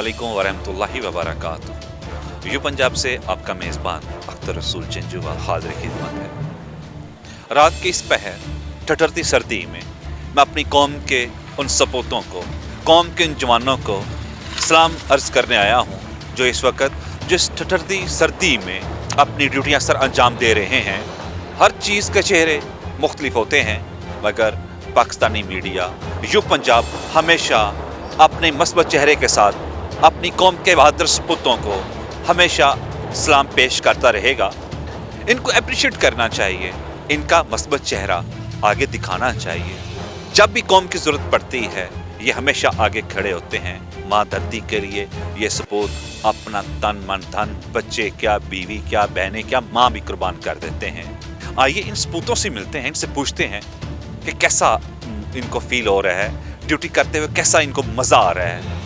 अस्सलामुअलैकुम वरहमतुल्लाहि वबरकातुहू। यू पंजाब से आपका मेज़बान अख्तर रसूल चंजुआ हाज़िर खिदमत है। रात की इस पहर ठठरती सर्दी में मैं अपनी कौम के उन सपूतों को, कौम के उन जवानों को सलाम अर्ज़ करने आया हूँ जो इस वक्त जिस ठठरती सर्दी में अपनी ड्यूटियाँ सर अंजाम दे रहे हैं। हर चीज़ के चेहरे मुख्तलिफ होते हैं, मगर पाकिस्तानी मीडिया यू पंजाब हमेशा अपने मस्बत चेहरे के साथ अपनी कौम के बहादुर सपूतों को हमेशा सलाम पेश करता रहेगा। इनको अप्रिशिएट करना चाहिए, इनका मस्बत चेहरा आगे दिखाना चाहिए। जब भी कौम की ज़रूरत पड़ती है ये हमेशा आगे खड़े होते हैं। माँ धरती के लिए ये सपूत अपना तन मन धन, बच्चे क्या, बीवी क्या, बहनें क्या, माँ भी कुर्बान कर देते हैं। आइए इन सपूतों से मिलते हैं, इनसे पूछते हैं कि कैसा इनको फील हो रहा है, ड्यूटी करते हुए कैसा इनको मज़ा आ रहा है।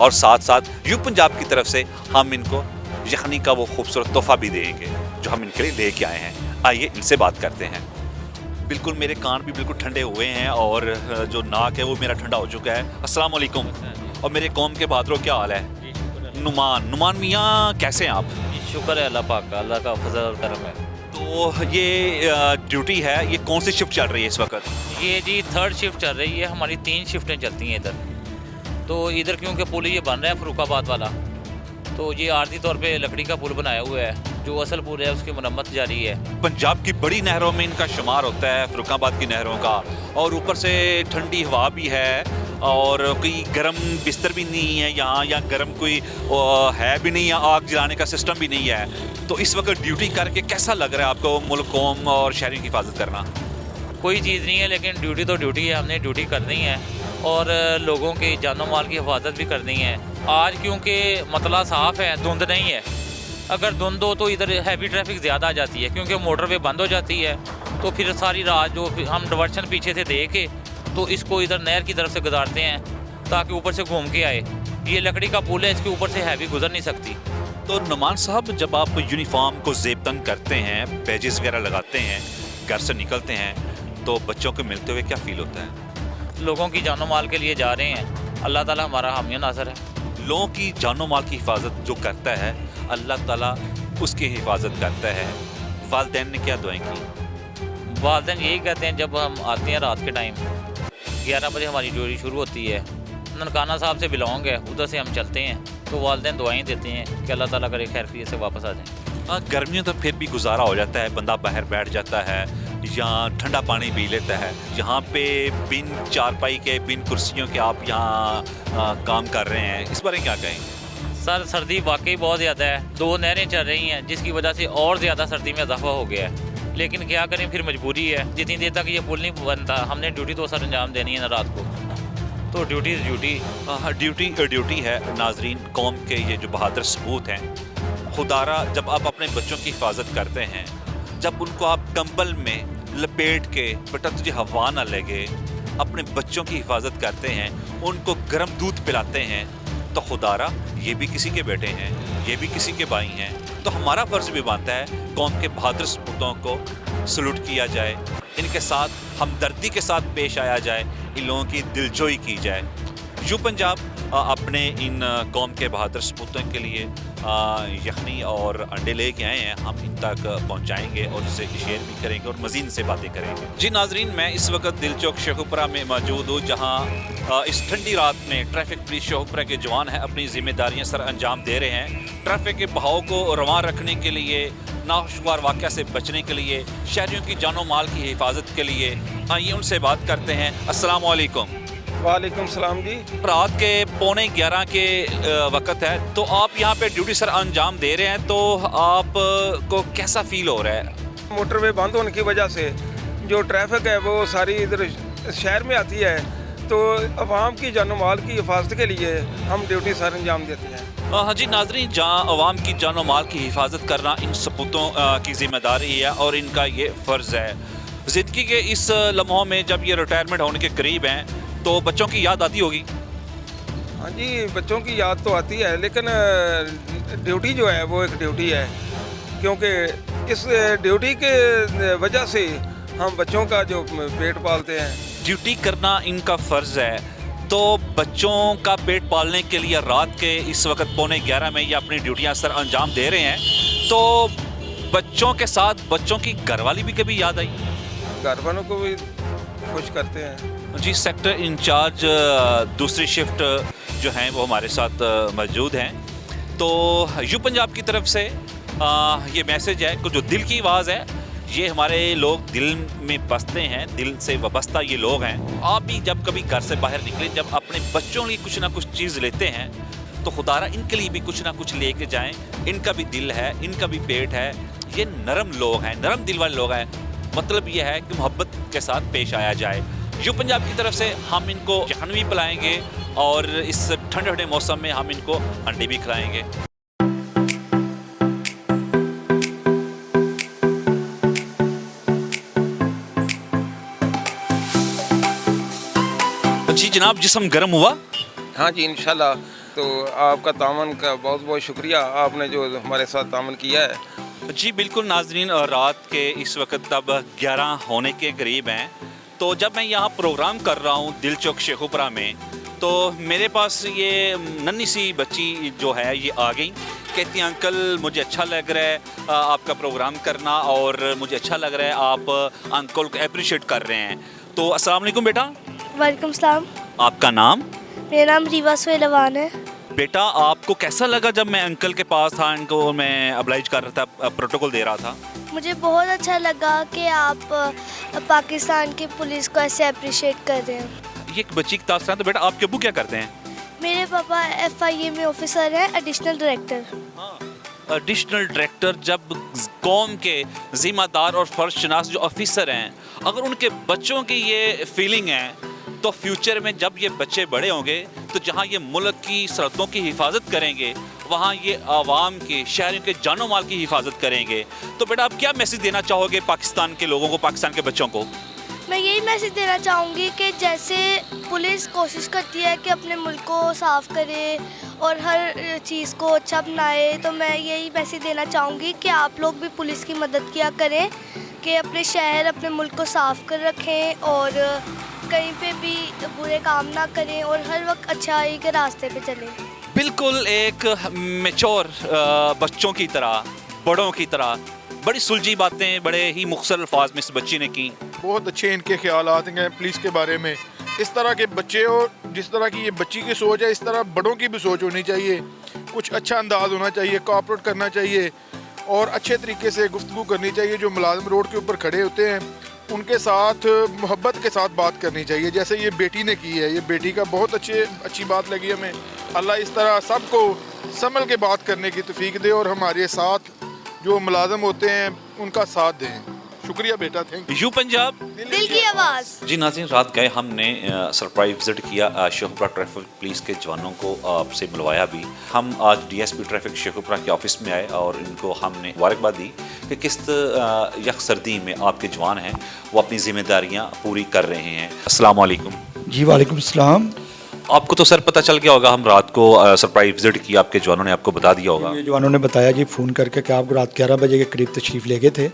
और साथ साथ यू पंजाब की तरफ से हम इनको यखनी का वो खूबसूरत तोहफा भी देंगे जो हम इनके लिए लेके आए हैं। आइए इनसे बात करते हैं। बिल्कुल मेरे कान भी बिल्कुल ठंडे हुए हैं और जो नाक है वो मेरा ठंडा हो चुका है। अस्सलाम वालेकुम। और मेरे कौम के बहादुरों क्या हाल है? नुमान मियाँ कैसे हैं आप? शुक्र है अल्लाह पाक का, अल्लाह का फजल और करम है। तो ये ड्यूटी है, ये कौन सी शिफ्ट चल रही है इस वक्त? ये जी थर्ड शिफ्ट चल रही है, हमारी 3 शिफ्टें चलती हैं इधर। तो इधर क्योंकि पुल ये बन रहा है फरुखाबाद वाला, तो ये आर्जी तौर पे लकड़ी का पुल बनाया हुआ है। जो असल पुल है उसकी मरम्मत जारी है। पंजाब की बड़ी नहरों में इनका शुमार होता है, फरुखाबाद की नहरों का, और ऊपर से ठंडी हवा भी है और कोई गर्म बिस्तर भी नहीं है यहाँ, या गर्म कोई है भी नहीं, या आग जलाने का सिस्टम भी नहीं है। तो इस वक्त ड्यूटी करके कैसा लग रहा है आपको मुल्क, कौम और शहरियों की हिफाजत करना? कोई चीज़ नहीं है, लेकिन ड्यूटी तो ड्यूटी है, हमने ड्यूटी करनी है और लोगों की जानो माल की हिफाजत भी करनी है। आज क्योंकि मतला साफ़ है, धुंध नहीं है। अगर धुंध हो तो इधर हैवी ट्रैफिक ज़्यादा आ जाती है, क्योंकि मोटरवे बंद हो जाती है। तो फिर सारी रात जो हम डायवर्शन पीछे से दे के तो इसको इधर नहर की तरफ से गुजारते हैं ताकि ऊपर से घूम के आए। ये लकड़ी का पुल है, इसके ऊपर से हैवी गुजर नहीं सकती। तो नुमान साहब, जब आप यूनिफॉर्म को ज़ेबतन करते हैं, बैजेस वगैरह लगाते हैं, घर से निकलते हैं, तो बच्चों को मिलते हुए क्या फ़ील होता है? लोगों की जानो माल के लिए जा रहे हैं, अल्लाह ताला हमारा हामी नासर है। लोगों की जानो माल की हिफाजत जो करता है अल्लाह ताला उसकी हिफाजत करता है। वालिदैन ने क्या दुआएं की? वालिदैन यही कहते हैं, जब हम आते हैं रात के टाइम 11 बजे हमारी ड्यूटी शुरू होती है, ननकाना साहब से बिलोंग है, उधर से हम चलते हैं, तो वालिदैन दुआएं देते हैं कि अल्लाह ताला करे खैर खैरियत से वापस आ जाएं। गर्मियों तो फिर भी गुजारा हो जाता है, बंदा बाहर बैठ जाता है या ठंडा पानी पी लेता है। यहाँ पे बिन चारपाई के, बिन कुर्सियों के आप यहाँ काम कर रहे हैं, इस बारे में क्या कहें? सर सर्दी वाकई बहुत ज़्यादा है, 2 नहरें चल रही हैं जिसकी वजह से और ज़्यादा सर्दी में इजाफा हो गया है। लेकिन क्या करें, फिर मजबूरी है। जितनी देर तक ये पुल नहीं बनता हमने ड्यूटी तो सर अंजाम देनी है ना रात को, तो ड्यूटी ड्यूटी है। नाजरीन, कौम के ये जो बहादुर सपूत हैं, खुदारा जब आप अपने बच्चों की हिफाजत करते हैं, जब उनको आप कंबल में लपेट के बेटा तुझे हवा ना लगे अपने बच्चों की हिफाजत करते हैं, उनको गर्म दूध पिलाते हैं, तो खुदारा ये भी किसी के बेटे हैं, ये भी किसी के भाई हैं। तो हमारा फ़र्ज़ भी बनता है कौम के बहादुर सपूतों को सलूट किया जाए, इनके साथ हमदर्दी के साथ पेश आया जाए, इन लोगों की दिलजोई की जाए। यू पंजाब अपने इन कौम के बहादुर सपूतों के लिए यखनी और अंडे लेके आए हैं, हम इन तक पहुंचाएंगे और इसे शेयर भी करेंगे और मज़ीद से बातें करेंगे। जी नाजरीन, मैं इस वक्त दिलचौक शेखुपुरा में मौजूद हूँ, जहाँ इस ठंडी रात में ट्रैफिक पुलिस शेखुपुरा के जवान हैं अपनी जिम्मेदारियाँ सर अंजाम दे रहे हैं। ट्रैफिक के बहाव को रवां रखने के लिए, नाखुशगवार वाक़या से बचने के लिए, शहरियों की जानो माल की हिफाजत के लिए। आइए उनसे बात करते हैं। अस्सलाम वालेकुम। वालेकुम सलाम जी। रात के 11:15 के वक्त है, तो आप यहाँ पे ड्यूटी सर अंजाम दे रहे हैं, तो आप को कैसा फील हो रहा है? मोटरवे बंद होने की वजह से जो ट्रैफिक है वो सारी इधर शहर में आती है, तो अवाम की जानो माल की हिफाजत के लिए हम ड्यूटी सर अंजाम देते हैं। हाँ जी नाजरीन, जहाँ अवाम की जानो माल की हिफाजत करना इन सपूतों की जिम्मेदारी है और इनका ये फ़र्ज़ है। ज़िंदगी के इस लम्हों में जब ये रिटायरमेंट होने के करीब हैं, तो बच्चों की याद आती होगी? हाँ जी, बच्चों की याद तो आती है, लेकिन ड्यूटी जो है वो एक ड्यूटी है, क्योंकि इस ड्यूटी के वजह से हम बच्चों का जो पेट पालते हैं। ड्यूटी करना इनका फ़र्ज़ है। तो बच्चों का पेट पालने के लिए रात के इस वक्त 11:15 में ये अपनी ड्यूटियां सर अंजाम दे रहे हैं, तो बच्चों के साथ बच्चों की घरवाली भी कभी याद आई? घर वालों को भी खुश करते हैं। जी, सेक्टर इंचार्ज दूसरी शिफ्ट जो हैं वो हमारे साथ मौजूद हैं। तो यू पंजाब की तरफ से ये मैसेज है कि जो दिल की आवाज़ है, ये हमारे लोग दिल में बसते हैं, दिल से वाबस्ता ये लोग हैं। आप भी जब कभी घर से बाहर निकले, जब अपने बच्चों के लिए कुछ ना कुछ चीज़ लेते हैं, तो खुदारा इनके लिए भी कुछ ना कुछ लेके जाएं। इनका भी दिल है, इनका भी पेट है, ये नरम लोग हैं, नरम दिल वाले लोग हैं। मतलब ये है कि मोहब्बत के साथ पेश आया जाए। यू पंजाब की तरफ से हम इनको जहनवी पिलाएंगे और इस ठंडे ठंडे मौसम में हम इनको अंडे भी खिलाएंगे। जी जनाब, जिस्म गर्म हुआ? हाँ जी, इंशाल्लाह। तो आपका तामन का बहुत बहुत शुक्रिया, आपने जो हमारे साथ तामन किया है। जी बिल्कुल नाजरीन, रात के इस वक्त अब 11 होने के करीब हैं। तो जब मैं यहाँ प्रोग्राम कर रहा हूँ दिल चौक शेखुपुरा में, तो मेरे पास ये नन्ही सी बच्ची जो है ये आ गई। कहती हैं अंकल मुझे अच्छा लग रहा है आपका प्रोग्राम करना, और मुझे अच्छा लग रहा है आप अंकल को अप्रिशिएट कर रहे हैं। तो अस्सलाम वालेकुम बेटा। वालेकुम सलाम। आपका नाम? मेरा नाम रीवा सुहेलवान है। बेटा आपको कैसा लगा जब मैं अंकल के पास था, इनको मैं अब्लाइज कर रहा था, प्रोटोकॉल दे रहा था? मुझे बहुत अच्छा लगा कि आप पाकिस्तान की पुलिस को ऐसे अप्रिशिएट कर रहे हैं। ये एक बच्ची की तासरात। तो बेटा आपके अब्बू क्या करते हैं? मेरे पापा FIA में ऑफिसर हैं, एडिशनल डायरेक्टर। Additional director. जब कौम के जिम्मेदार और फर्जशनास जो ऑफिसर हैं, अगर उनके बच्चों की ये फीलिंग है, तो फ्यूचर में जब ये बच्चे बड़े होंगे, तो जहाँ ये मुल्क की सरहदों की हिफाजत करेंगे, वहाँ ये आवाम के, शहरों के जानो माल की हिफाजत करेंगे। तो बेटा आप क्या मैसेज देना चाहोगे पाकिस्तान के लोगों को, पाकिस्तान के बच्चों को? मैं यही मैसेज देना चाहूँगी कि जैसे पुलिस कोशिश करती है कि अपने मुल्क को साफ़ करे और हर चीज़ को अच्छा बनाए, तो मैं यही मैसेज देना चाहूँगी कि आप लोग भी पुलिस की मदद किया करें कि अपने शहर, अपने मुल्क को साफ़ कर रखें और कहीं पे भी बुरे काम ना करें और हर वक्त अच्छाई के रास्ते पे चलें। बिल्कुल एक मैच्योर बच्चों की तरह, बड़ों की तरह, बड़ी सुलझी बातें बड़े ही मुख्तसर अल्फाज में इस बच्ची ने की। बहुत अच्छे इनके ख्यालात हैं पुलिस के बारे में। इस तरह के बच्चे, और जिस तरह की ये बच्ची की सोच है, इस तरह बड़ों की भी सोच होनी चाहिए। कुछ अच्छा अंदाज होना चाहिए, कोऑपरेट करना चाहिए और अच्छे तरीके से गुफ्तगू करनी चाहिए। जो मुलाजिम रोड के ऊपर खड़े होते हैं उनके साथ मोहब्बत के साथ बात करनी चाहिए, जैसे ये बेटी ने की है। ये बेटी का बहुत अच्छी बात लगी हमें। अल्लाह इस तरह सबको संभल के बात करने की तौफीक दे और हमारे साथ जो मुलाजिम होते हैं उनका साथ दें। शुक्रिया बेटा, थैंक यू। यू पंजाब, दिल की आवाज़। जी नाज़रीन, रात गए हमने सरप्राइज विजिट किया शेखुपुरा ट्रैफिक पुलिस के जवानों को आपसे मिलवाया भी। हम आज DSP ट्रैफिक शेखुपुरा के ऑफिस में आए और इनको हमने मुबारकबाद दी कि किस यख सर्दी में आपके जवान हैं वो अपनी जिम्मेदारियां पूरी कर रहे हैं। अस्सलाम वालेकुम। जी वालेकुम सलाम। आपको तो सर पता चल गया होगा, हम रात को सरप्राइज विजिट किया, आपके जवानों ने आपको बता दिया होगा। ये जवानों ने बताया जी फ़ोन करके कि आपको रात 11 बजे के करीब तशरीफ़ ले गए थे।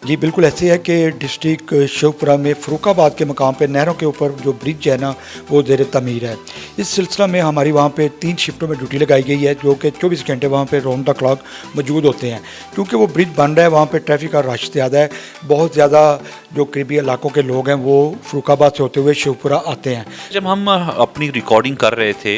जी बिल्कुल ऐसे है कि डिस्ट्रिक्ट शेखुपुरा में फ़रुखाबाद के मकाम पे नहरों के ऊपर जो ब्रिज है ना, वो ज़ेर तमीर है। इस सिलसिला में हमारी वहाँ पे 3 शिफ्टों में ड्यूटी लगाई गई है, जो कि 24 घंटे वहाँ पे राउंड द क्लॉक मौजूद होते हैं। क्योंकि वो ब्रिज बन रहा है, वहाँ पे ट्रैफिक का रश ज़्यादा है। बहुत ज़्यादा जो करीबी इलाकों के लोग हैं वो फ़रुखाबाद से होते हुए शेखुपुरा आते हैं। जब हम अपनी रिकॉर्डिंग कर रहे थे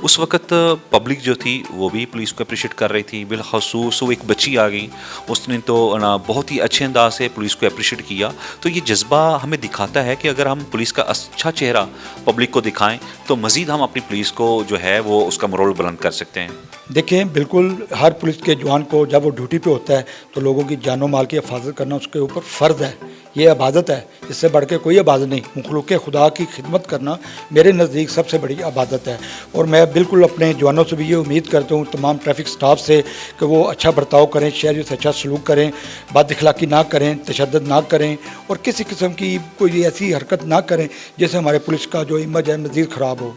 उस वक़्त पब्लिक जो थी वो भी पुलिस को अप्रिशिएट कर रही थी। बिलखसूस वो एक बच्ची आ गई, उसने तो ना बहुत ही अच्छे अंदाज से पुलिस को अप्रिशिएट किया। तो ये जज्बा हमें दिखाता है कि अगर हम पुलिस का अच्छा चेहरा पब्लिक को दिखाएं तो मज़ीद हम अपनी पुलिस को जो है वो उसका मोरल बुलंद कर सकते हैं। देखें, बिल्कुल हर पुलिस के जवान को जब वो ड्यूटी पे होता है तो लोगों की जानो माल की हिफाजत करना उसके ऊपर फ़र्ज़ है। ये इबादत है, इससे बढ़ के कोई इबादत नहीं। मखलूक खुदा की खिदमत करना मेरे नज़दीक सबसे बड़ी इबादत है। और मैं बिल्कुल अपने जवानों से भी ये उम्मीद करता हूँ, तमाम ट्रैफिक स्टाफ से, कि वो अच्छा बर्ताव करें, शहरियों से अच्छा सलूक करें, बदअखलाक़ी ना करें, तशद्दुद ना करें और किसी किस्म की कोई ऐसी हरकत ना करें जिससे हमारे पुलिस का जो इमेज है मज़ीद ख़राब हो।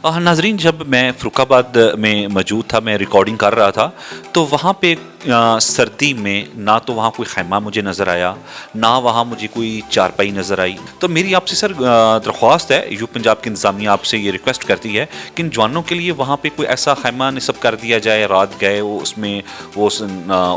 नाजरीन, जब मैं फ़रुखाबाद में मौजूद था, मैं रिकॉर्डिंग कर रहा था, तो वहाँ पे सर्दी में ना तो वहाँ कोई खैमा मुझे नज़र आया, ना वहाँ मुझे कोई चारपाई नज़र आई। तो मेरी आपसे सर दरख्वास्त है, यू पंजाब की इंतज़ामिया आपसे ये रिक्वेस्ट करती है कि इन जवानों के लिए वहाँ पे कोई ऐसा खैमा नस्ब कर दिया जाए, रात गए वो उसमें वो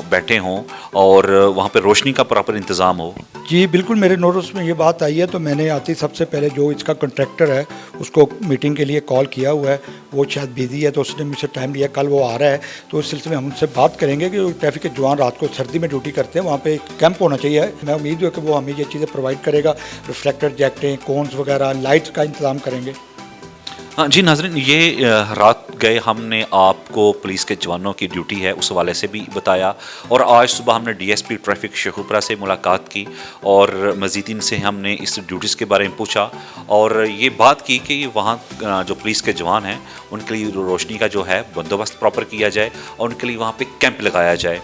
बैठे हों और वहाँ पे रोशनी का प्रॉपर इंतज़ाम हो। जी बिल्कुल, मेरे नोटिस में ये बात आई है, तो मैंने आती सबसे पहले जो इसका कॉन्ट्रैक्टर है उसको मीटिंग के लिए कॉल किया हुआ है। वो शायद बिजी है तो उसने मुझसे टाइम लिया, कल वो आ रहा है, तो इस सिलसिले में हम उनसे बात करेंगे कि ट्रैफिक के जवान रात को सर्दी में ड्यूटी करते हैं, वहाँ पे एक कैंप होना चाहिए। मैं उम्मीद है कि वो हमें ये चीज़ें प्रोवाइड करेगा, रिफ्लेक्टर जैकेटें, कोन्स वगैरह, लाइट्स का इंतज़ाम करेंगे। हाँ जी नाज़रीन, ये रात गए हमने आपको पुलिस के जवानों की ड्यूटी है उस हवाले से भी बताया, और आज सुबह हमने डीएसपी ट्रैफिक शेखुपुरा से मुलाकात की और मज़ीद इनसे हमने इस ड्यूटीज़ के बारे में पूछा और ये बात की कि वहाँ जो पुलिस के जवान हैं उनके लिए रोशनी का जो है बंदोबस्त प्रॉपर किया जाए और उनके लिए वहाँ पे कैंप लगाया जाए।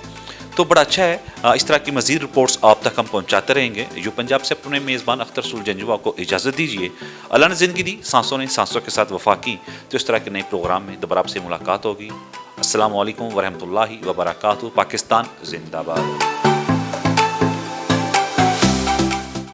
तो बड़ा अच्छा है। इस तरह की मज़ीद रिपोर्ट्स आप तक हम पहुँचाते रहेंगे। यू पंजाब से अपने मेज़बान अख्तर रसूल जंजुआ को इजाज़त दीजिए। अल्लाह ने ज़िंदगी दी, सांसों ने सांसों के साथ वफा की, तो इस तरह के नए प्रोग्राम में दोबारा आपसे मुलाकात होगी। अस्सलामु अलैकुम वरहमतुल्लाहि वबरकातुहू। पाकिस्तान जिंदाबाद।